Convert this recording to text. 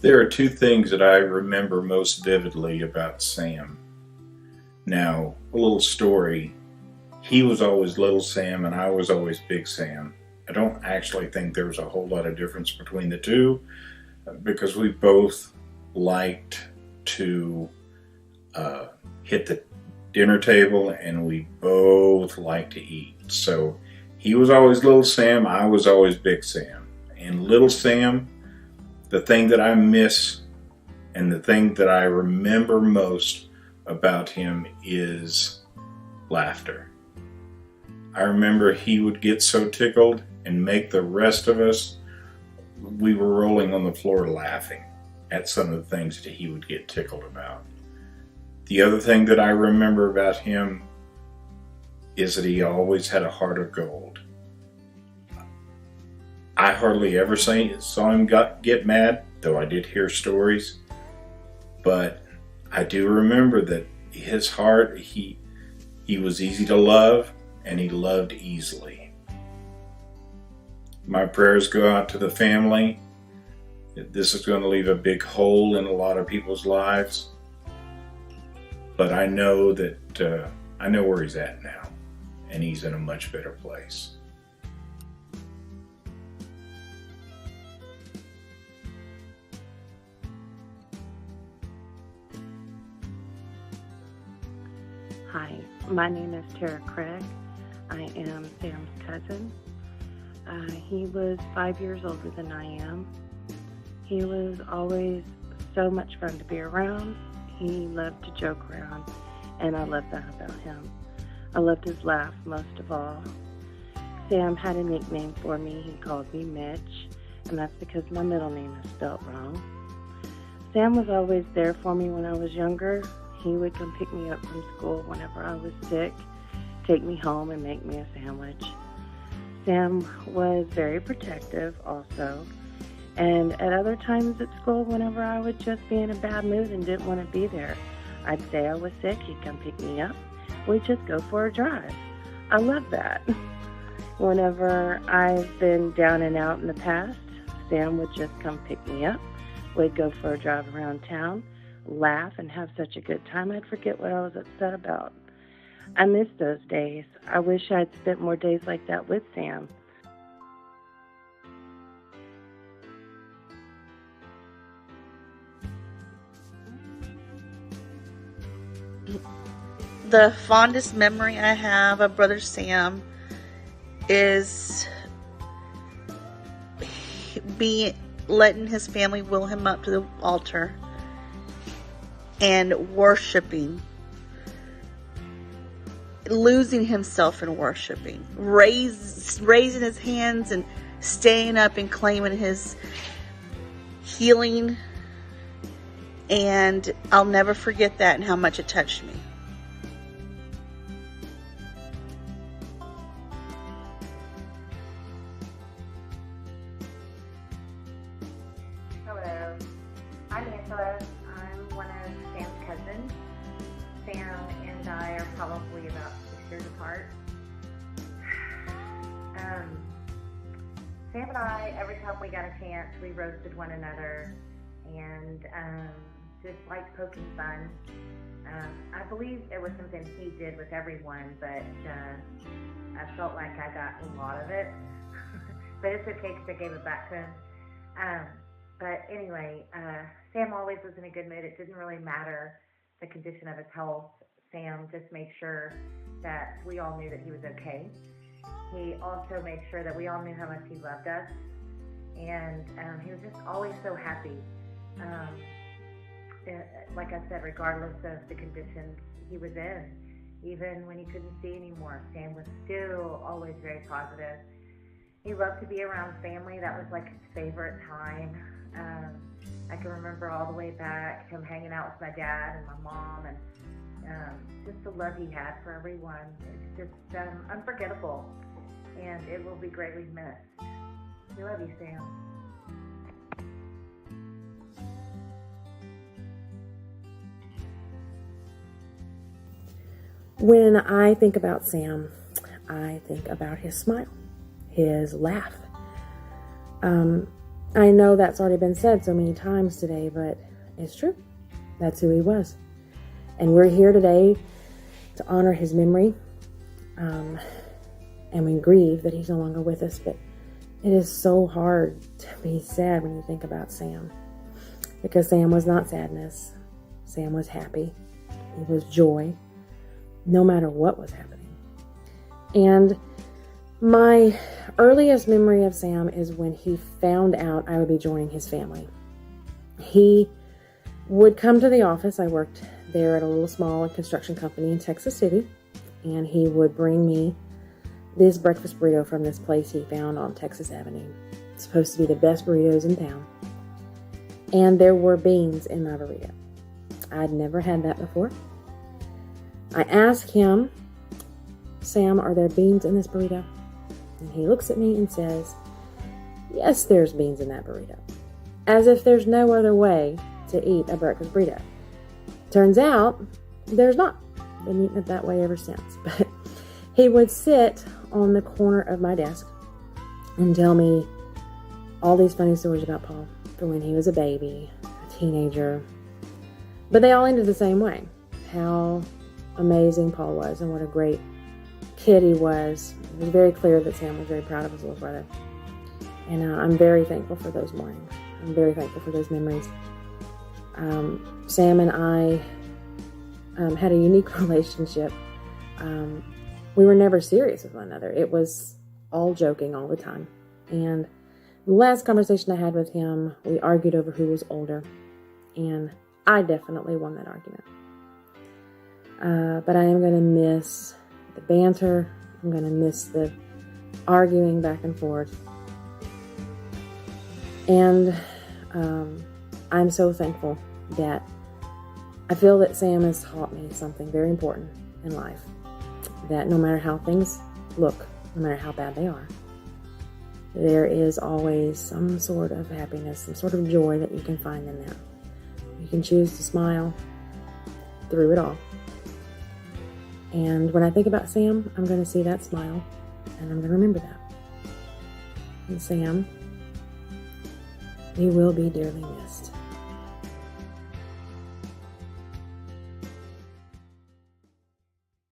There are two things that I remember most vividly about Sam. Now, a little story. He was always Little Sam and I was always Big Sam. I don't actually think there was a whole lot of difference between the two because we both liked to hit the dinner table and we both liked to eat. So he was always Little Sam, I was always Big Sam. And Little Sam, the thing that I miss and the thing that I remember most about him is laughter. I remember he would get so tickled and make the rest of us, we were rolling on the floor laughing at some of the things that he would get tickled about. The other thing that I remember about him is that he always had a heart of gold. I hardly ever saw him get mad, though I did hear stories. But I do remember that his heart, he was easy to love and he loved easily. My prayers go out to the family. This is going to leave a big hole in a lot of people's lives. But I know that I know where he's at now, and he's in a much better place. Hi, my name is Tara Craig. I am Sam's cousin. He was 5 years older than I am. He was always so much fun to be around. He loved to joke around, and I loved that about him. I loved his laugh most of all. Sam had a nickname for me. He called me Mitch, and that's because my middle name is spelled wrong. Sam was always there for me when I was younger. He would come pick me up from school whenever I was sick, take me home, and make me a sandwich. Sam was very protective also. And at other times at school, whenever I would just be in a bad mood and didn't want to be there, I'd say I was sick, he'd come pick me up. We'd just go for a drive. I love that. Whenever I've been down and out in the past, Sam would just come pick me up. We'd go for a drive around town, laugh, and have such a good time I'd forget what I was upset about. I miss those days. I wish I'd spent more days like that with Sam. The fondest memory I have of Brother Sam is letting his family wheel him up to the altar and worshiping, losing himself in worshiping, raising his hands and staying up and claiming his healing. And I'll never forget that and how much it touched me. Hello, I'm Angela. I'm one of Sam's cousins. Sam and I are probably about 6 years apart. Sam and I, every time we got a chance, we roasted one another and just liked poking fun. I believe it was something he did with everyone, but I felt like I got a lot of it. But it's okay because I gave it back to him. But anyway, Sam always was in a good mood. It didn't really matter the condition of his health. Sam just made sure that we all knew that he was okay. He also made sure that we all knew how much he loved us. And he was just always so happy. Like I said, regardless of the conditions he was in, even when he couldn't see anymore, Sam was still always very positive. He loved to be around family. That was like his favorite time. I can remember all the way back him hanging out with my dad and my mom, and just the love he had for everyone. It's just unforgettable, and it will be greatly missed. We love you, Sam. When I think about Sam, I think about his smile, his laugh. I know that's already been said so many times today, but it's true. That's who he was. And we're here today to honor his memory. And we grieve that he's no longer with us, but it is so hard to be sad when you think about Sam. Because Sam was not sadness. Sam was happy. He was joy, no matter what was happening. And my earliest memory of Sam is when he found out I would be joining his family. He would come to the office. I worked there at a little small construction company in Texas City, and he would bring me this breakfast burrito from this place he found on Texas Avenue. It's supposed to be the best burritos in town. And there were beans in my burrito. I'd never had that before. I asked him, Sam, are there beans in this burrito? And he looks at me and says, yes, there's beans in that burrito. As if there's no other way to eat a breakfast burrito. Turns out, there's not. Been eating it that way ever since. But he would sit on the corner of my desk and tell me all these funny stories about Paul from when he was a baby, a teenager. But they all ended the same way. How amazing Paul was and what a great kid he was. It was very clear that Sam was very proud of his little brother. And I'm very thankful for those mornings. I'm very thankful for those memories. Sam and I had a unique relationship. We were never serious with one another. It was all joking all the time. And the last conversation I had with him, we argued over who was older. And I definitely won that argument. But I am going to miss the banter. I'm going to miss the arguing back and forth. And I'm so thankful that I feel that Sam has taught me something very important in life. That no matter how things look, no matter how bad they are, there is always some sort of happiness, some sort of joy that you can find in that. You can choose to smile through it all. And when I think about Sam, I'm going to see that smile, and I'm going to remember that. And Sam, he will be dearly missed.